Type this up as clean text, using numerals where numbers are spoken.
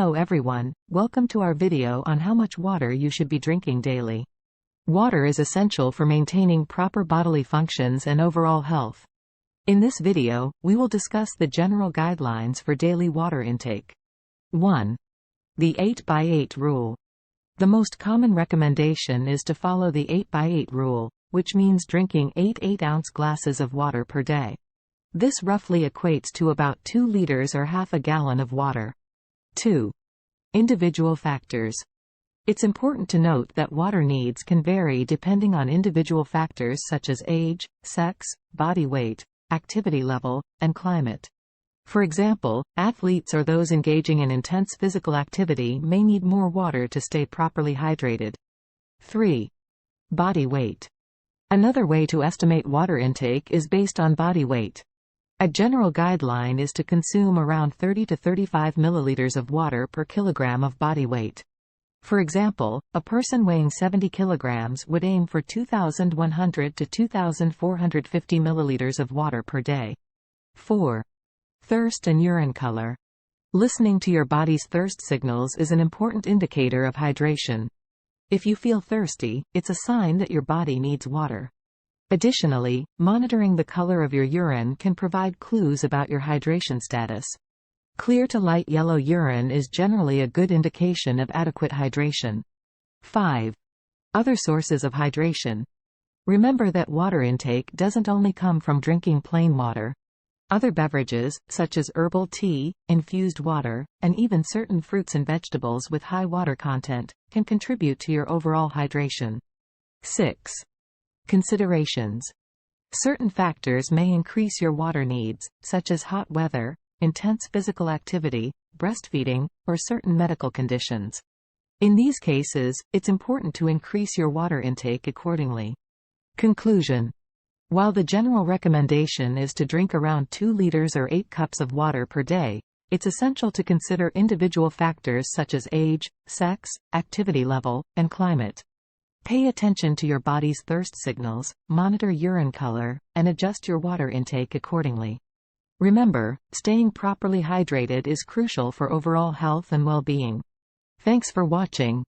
Hello everyone, welcome to our video on how much water you should be drinking daily. Water is essential for maintaining proper bodily functions and overall health. In this video, we will discuss the general guidelines for daily water intake. 1. The 8x8 rule. The most common recommendation is to follow the 8x8 rule, which means drinking 8 8-ounce glasses of water per day. This roughly equates to about 2 liters or half a gallon of water. 2. Individual factors. It's important to note that water needs can vary depending on individual factors such as age, sex, body weight, activity level, and climate. For example, athletes or those engaging in intense physical activity may need more water to stay properly hydrated. 3. Body weight. Another way to estimate water intake is based on body weight. A general guideline is to consume around 30 to 35 milliliters of water per kilogram of body weight. For example, a person weighing 70 kilograms would aim for 2,100 to 2,450 milliliters of water per day. 4. Thirst and urine color. Listening to your body's thirst signals is an important indicator of hydration. If you feel thirsty, it's a sign that your body needs water. Additionally, monitoring the color of your urine can provide clues about your hydration status. Clear to light yellow urine is generally a good indication of adequate hydration. 5. Other sources of hydration. Remember that water intake doesn't only come from drinking plain water. Other beverages, such as herbal tea, infused water, and even certain fruits and vegetables with high water content, can contribute to your overall hydration. 6. Considerations. Certain factors may increase your water needs, such as hot weather, intense physical activity, breastfeeding, or certain medical conditions. In these cases, it's important to increase your water intake accordingly. Conclusion. While the general recommendation is to drink around 2 liters or 8 cups of water per day, it's essential to consider individual factors such as age, sex, activity level, and climate. Pay attention to your body's thirst signals, monitor urine color, and adjust your water intake accordingly. Remember, staying properly hydrated is crucial for overall health and well-being. Thanks for watching.